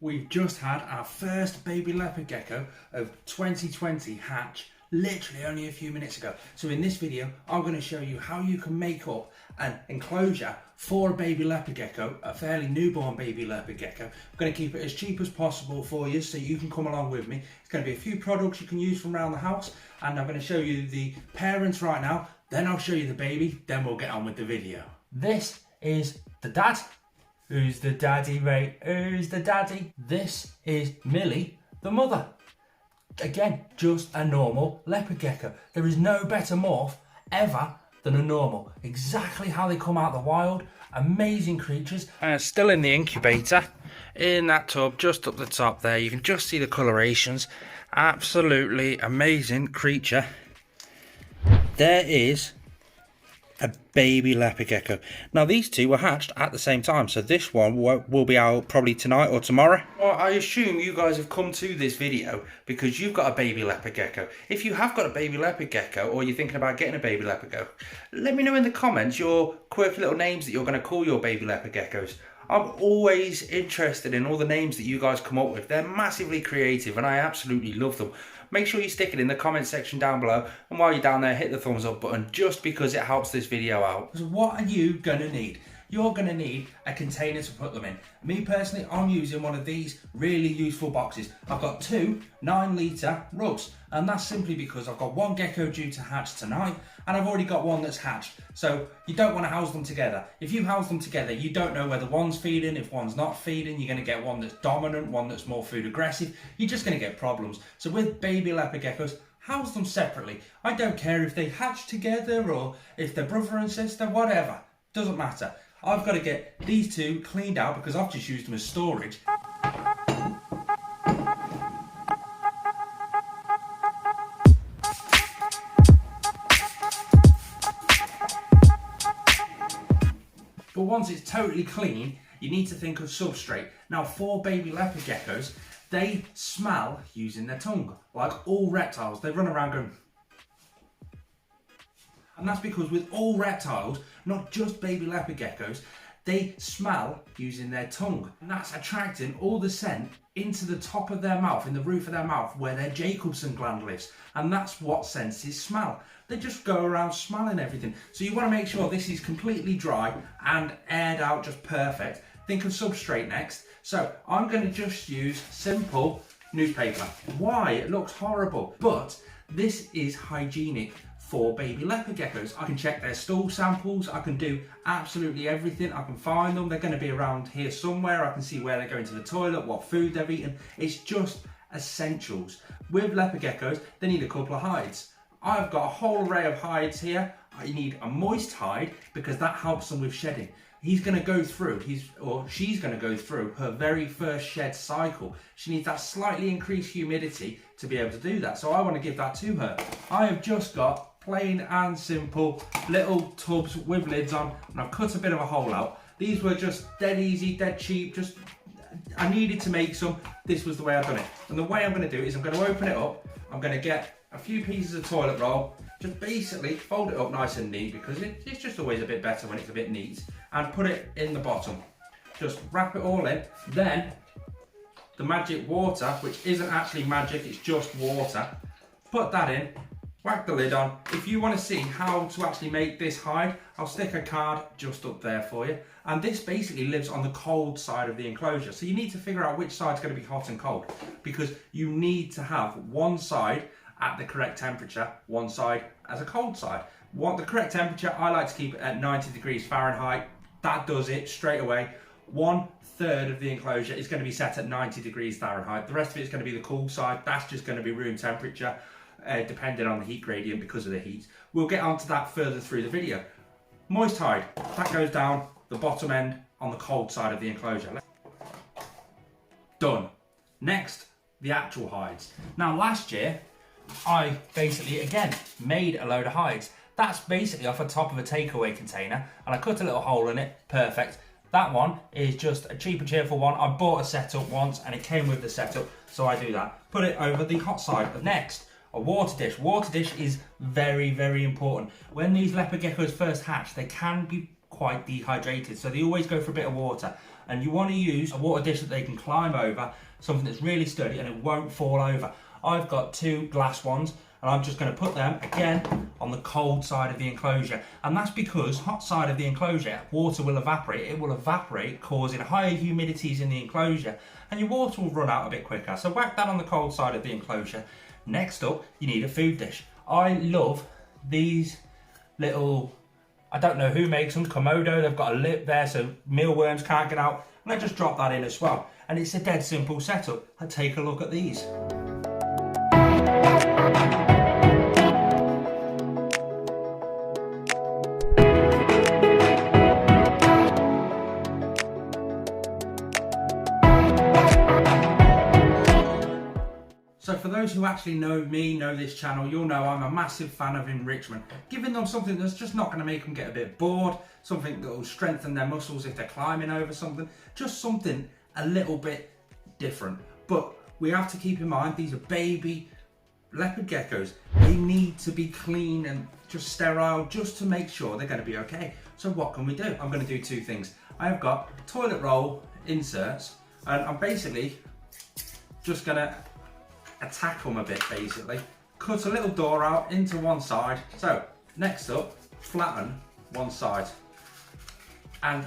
We've just had our first baby leopard gecko of 2020 hatch, literally only a few minutes ago. So in this video, I'm going to show you how you can make up an enclosure for a baby leopard gecko, a fairly newborn baby leopard gecko. I'm going to keep it as cheap as possible for you so you can come along with me. It's going to be a few products you can use from around the house, and I'm going to show you the parents right now, then I'll show you the baby, then we'll get on with the video. This is the dad. Who's the daddy, mate? Who's the daddy? This is Millie, the mother. Again, just a normal leopard gecko. There is no better morph ever than a normal. Exactly how they come out of the wild. Amazing creatures. Still in the incubator, in that tub, just up the top there. You can just see the colorations. Absolutely amazing creature. There is a baby leopard gecko. Now these two were hatched at the same time, so this one will be out probably tonight or tomorrow. Well, I assume you guys have come to this video because you've got a baby leopard gecko. If you have got a baby leopard gecko, or you're thinking about getting a baby leopard gecko, let me know in the comments your quirky little names that you're going to call your baby leopard geckos. I'm always interested in all the names that you guys come up with. They're massively creative and I absolutely love them. Make sure you stick it in the comment section down below, and while you're down there, hit the thumbs up button just because it helps this video out. So what are you going to need? You're going to need a container to put them in. Me personally, I'm using one of these really useful boxes. I've got two 9-litre rugs, and that's simply because I've got one gecko due to hatch tonight, and I've already got one that's hatched. So you don't want to house them together. If you house them together, you don't know whether one's feeding, if one's not feeding. You're going to get one that's dominant, one that's more food aggressive. You're just going to get problems. So with baby leopard geckos, house them separately. I don't care if they hatch together or if they're brother and sister, whatever. Doesn't matter. I've got to get these two cleaned out because I've just used them as storage. But once it's totally clean, you need to think of substrate. Now for baby leopard geckos, they smell using their tongue. Like all reptiles, they run around going... And that's because with all reptiles, not just baby leopard geckos, they smell using their tongue. And that's attracting all the scent into the top of their mouth, in the roof of their mouth, where their Jacobson gland lives. And that's what senses smell. They just go around smelling everything. So you want to make sure this is completely dry and aired out just perfect. Think of substrate next. So I'm going to just use simple newspaper. Why? It looks horrible, but this is hygienic for baby leopard geckos. I can check their stool samples, I can do absolutely everything, I can find them, they're going to be around here somewhere, I can see where they're going to the toilet, what food they're eating. It's just essentials. With leopard geckos, they need a couple of hides. I've got a whole array of hides here. I need a moist hide because that helps them with shedding. He's going to go through, she's going to go through her very first shed cycle. She needs that slightly increased humidity to be able to do that. So I want to give that to her. I have just got plain and simple little tubs with lids on, and I've cut a bit of a hole out. These were just dead easy, dead cheap, just I needed to make some. This was the way I've done it. And the way I'm going to do it is I'm going to open it up, I'm going to get a few pieces of toilet roll, just basically fold it up nice and neat because it's just always a bit better when it's a bit neat, and put it in the bottom. Just wrap it all in. Then the magic water, which isn't actually magic, it's just water, put that in. Whack the lid on. If you want to see how to actually make this hide, I'll stick a card just up there for you. And this basically lives on the cold side of the enclosure. So you need to figure out which side's going to be hot and cold, because you need to have one side at the correct temperature, one side as a cold side. The correct temperature, I like to keep it at 90 degrees Fahrenheit. That does it straight away. 1/3 of the enclosure is going to be set at 90 degrees Fahrenheit. The rest of it is going to be the cool side. That's just going to be room temperature. Depending on the heat gradient because of the heat. We'll get onto that further through the video. Moist hide, that goes down the bottom end on the cold side of the enclosure. Done. Next, the actual hides. Now last year, I basically, again, made a load of hides. That's basically off the top of a takeaway container, and I cut a little hole in it, perfect. That one is just a cheap and cheerful one. I bought a setup once and it came with the setup, so I do that. Put it over the hot side. Next, a water dish. Water dish is very, very important. When these leopard geckos first hatch, they can be quite dehydrated, so they always go for a bit of water. And you want to use a water dish that they can climb over, something that's really sturdy and it won't fall over. I've got 2 glass ones, and I'm just going to put them again on the cold side of the enclosure. And that's because hot side of the enclosure, water will evaporate. It will evaporate, causing higher humidities in the enclosure, and your water will run out a bit quicker. So whack that on the cold side of the enclosure. Next up, you need a food dish. I love these little, I don't know who makes them, Komodo. They've got a lip there so mealworms can't get out. And I just drop that in as well. And it's a dead simple setup. And take a look at these. So for those who actually know me, know this channel, you'll know I'm a massive fan of enrichment. Giving them something that's just not going to make them get a bit bored, something that will strengthen their muscles if they're climbing over something, just something a little bit different. But we have to keep in mind, these are baby leopard geckos. They need to be clean and just sterile, just to make sure they're going to be okay. So what can we do? I'm going to do 2 things. I have got toilet roll inserts, and I'm basically just going to attack them a bit, basically. Cut a little door out into one side. So next up, flatten one side and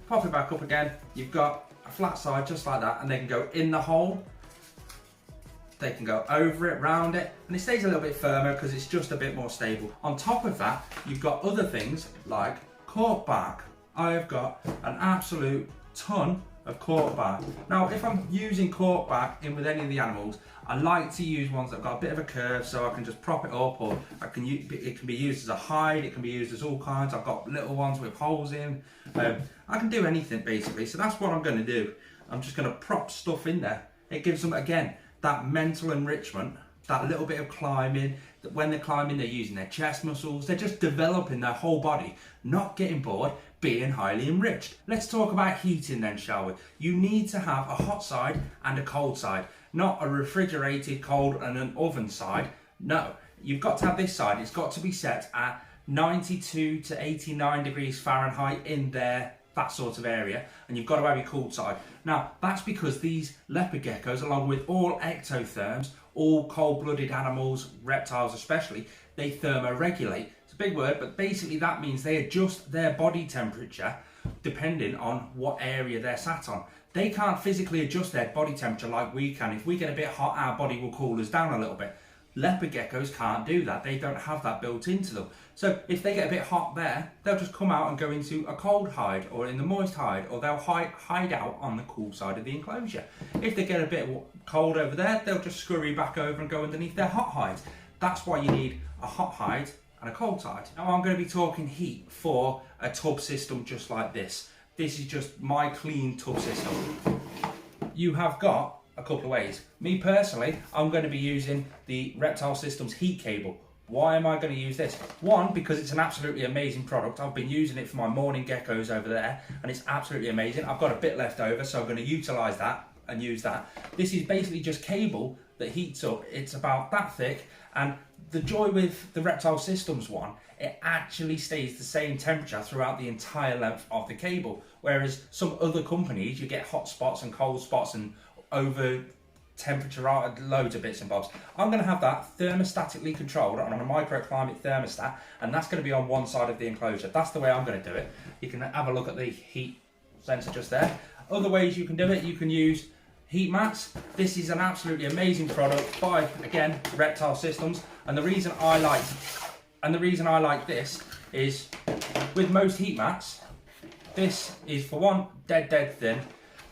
pop it back up again. You've got a flat side just like that, and they can go in the hole, they can go over it, round it, and it stays a little bit firmer because it's just a bit more stable. On top of that, you've got other things like cork bark. I have got an absolute ton of cork bark. Now, if I'm using cork bark in with any of the animals, I like to use ones that have got a bit of a curve so I can just prop it up, or it can be used as a hide, it can be used as all kinds. I've got little ones with holes in. I can do anything basically, so that's what I'm going to do. I'm just going to prop stuff in there. It gives them, again, that mental enrichment, that little bit of climbing, that when they're climbing they're using their chest muscles, they're just developing their whole body, not getting bored, being highly enriched. Let's talk about heating then, shall we? You need to have a hot side and a cold side, not a refrigerated cold and an oven side. No, you've got to have this side. It's got to be set at 92 to 89 degrees Fahrenheit in there, that sort of area, and you've got to have your cool side. Now, that's because these leopard geckos, along with all ectotherms, all cold-blooded animals, reptiles especially, they thermoregulate. It's a big word, but basically that means they adjust their body temperature depending on what area they're sat on. They can't physically adjust their body temperature like we can. If we get a bit hot, our body will cool us down a little bit. Leopard geckos can't do that. They don't have that built into them. So if they get a bit hot there, they'll just come out and go into a cold hide or in the moist hide, or they'll hide out on the cool side of the enclosure. If they get a bit cold over there, they'll just scurry back over and go underneath their hot hides. That's why you need a hot hide and a cold hide. Now I'm going to be talking heat for a tub system just like this. This is just my clean tub system. You have got a couple of ways. Me personally, I'm going to be using the Reptile Systems heat cable. Why am I going to use this? One, because it's an absolutely amazing product. I've been using it for my morning geckos over there, and it's absolutely amazing. I've got a bit left over, so I'm going to utilise that and use that. This is basically just cable that heats up. It's about that thick, and the joy with the Reptile Systems one, it actually stays the same temperature throughout the entire length of the cable. Whereas some other companies, you get hot spots and cold spots and over temperature out, loads of bits and bobs. I'm going to have that thermostatically controlled on a microclimate thermostat, and that's going to be on one side of the enclosure. That's the way I'm going to do it. You can have a look at the heat sensor just there. Other ways you can do it, you can use heat mats. This is an absolutely amazing product by, again, Reptile Systems, and the reason I like this is with most heat mats, this is for one dead thin,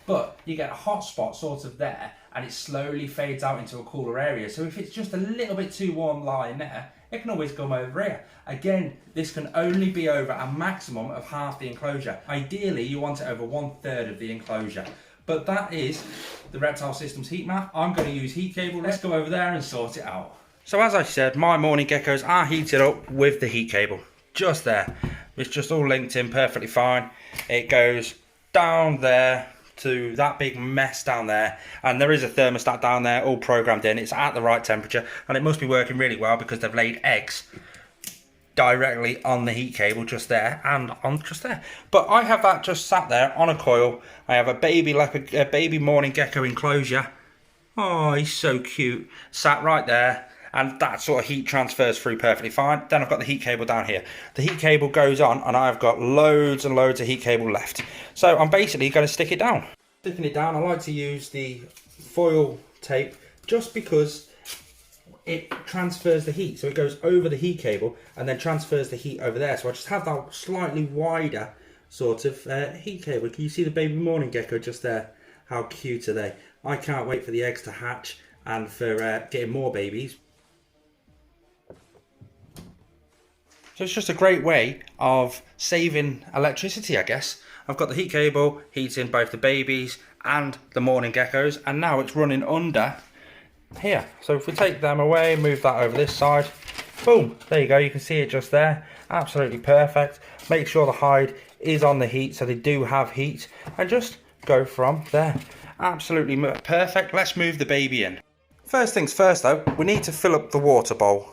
but you get a hot spot sort of there, and it slowly fades out into a cooler area. So if it's just a little bit too warm lying there, it can always come over here. Again, this can only be over a maximum of half the enclosure. Ideally, you want it over 1/3 of the enclosure. But that is the Reptile Systems heat mat. I'm going to use heat cable. Let's go over there and sort it out. So as I said, my morning geckos are heated up with the heat cable. Just there. It's just all linked in perfectly fine. It goes down there to that big mess down there, and there is a thermostat down there all programmed in. It's at the right temperature, and it must be working really well because they've laid eggs directly on the heat cable just there and on just there. But I have that just sat there on a coil. I have a baby morning gecko enclosure. Oh, he's so cute. Sat right there, and that sort of heat transfers through perfectly fine. Then I've got the heat cable down here. The heat cable goes on, and I've got loads and loads of heat cable left. So I'm basically going to stick it down. Sticking it down, I like to use the foil tape just because it transfers the heat. So it goes over the heat cable and then transfers the heat over there. So I just have that slightly wider sort of heat cable. Can you see the baby morning gecko just there? How cute are they? I can't wait for the eggs to hatch and for getting more babies. So it's just a great way of saving electricity, I guess. I've got the heat cable heating both the babies and the morning geckos, and now it's running under here. So if we take them away, move that over this side, boom, there you go. You can see it just there. Absolutely perfect. Make sure the hide is on the heat so they do have heat, and just go from there. Absolutely perfect. Let's move the baby in. First things first though, we need to fill up the water bowl.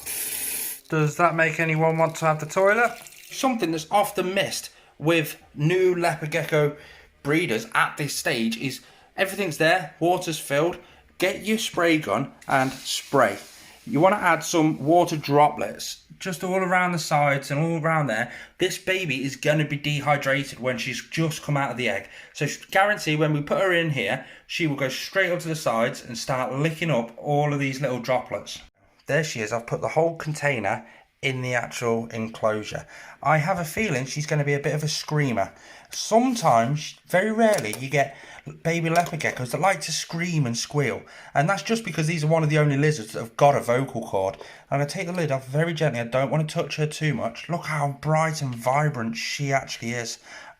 Does that make anyone want to have the toilet? Something that's often missed with new leopard gecko breeders at this stage is everything's there, water's filled. Get your spray gun and spray. You want to add some water droplets just all around the sides and all around there. This baby is going to be dehydrated when she's just come out of the egg. So guarantee when we put her in here, she will go straight up to the sides and start licking up all of these little droplets. There she is. I've put the whole container in the actual enclosure. I have a feeling she's going to be a bit of a screamer. Sometimes, very rarely, you get baby leopard geckos that like to scream and squeal, and that's just because these are one of the only lizards that have got a vocal cord. I'm going to take the lid off very gently. I don't want to touch her too much. Look how bright and vibrant she actually is.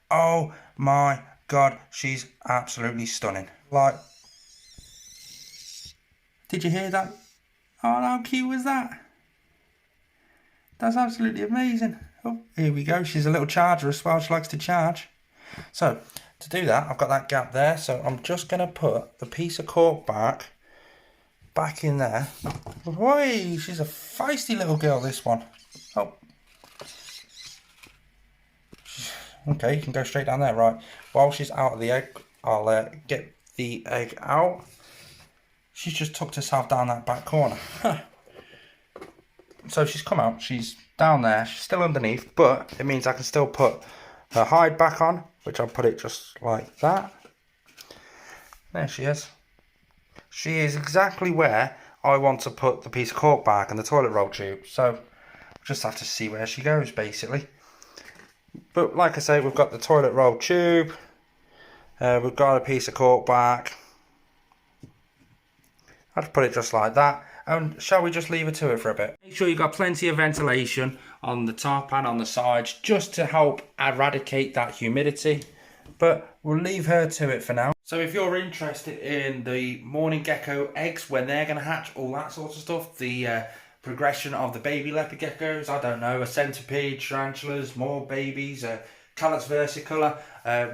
Oh my god, she's absolutely stunning. Like, did you hear that? Oh, how cute was that? That's absolutely amazing. Oh, here we go. She's a little charger as well. She likes to charge. So, to do that, I've got that gap there. So, I'm just going to put the piece of cork back in there. Whey, she's a feisty little girl, this one. Oh. Okay, you can go straight down there. Right. While she's out of the egg, I'll get the egg out. She's just tucked herself down that back corner. So she's come out, she's down there, she's still underneath, but it means I can still put her hide back on, which I'll put it just like that. There she is. She is exactly where I want to put the piece of cork back and the toilet roll tube. So we'll just have to see where she goes, basically. But like I say, we've got the toilet roll tube, we've got a piece of cork back. I'll just put it just like that. And shall we just leave her to it for a bit? Make sure you've got plenty of ventilation on the top and on the sides just to help eradicate that humidity. But we'll leave her to it for now. So if you're interested in the morning gecko eggs, when they're going to hatch, all that sort of stuff, the progression of the baby leopard geckos, I don't know, a centipede, tarantulas, more babies, Callus versicolor,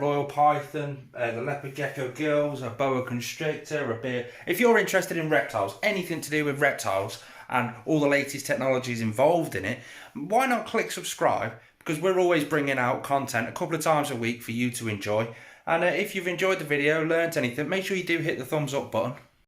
royal python, the leopard gecko girls, a boa constrictor, a bear. If you're interested in reptiles, anything to do with reptiles and all the latest technologies involved in it, why not click subscribe? Because we're always bringing out content a couple of times a week for you to enjoy. And if you've enjoyed the video, learnt anything, make sure you do hit the thumbs up button.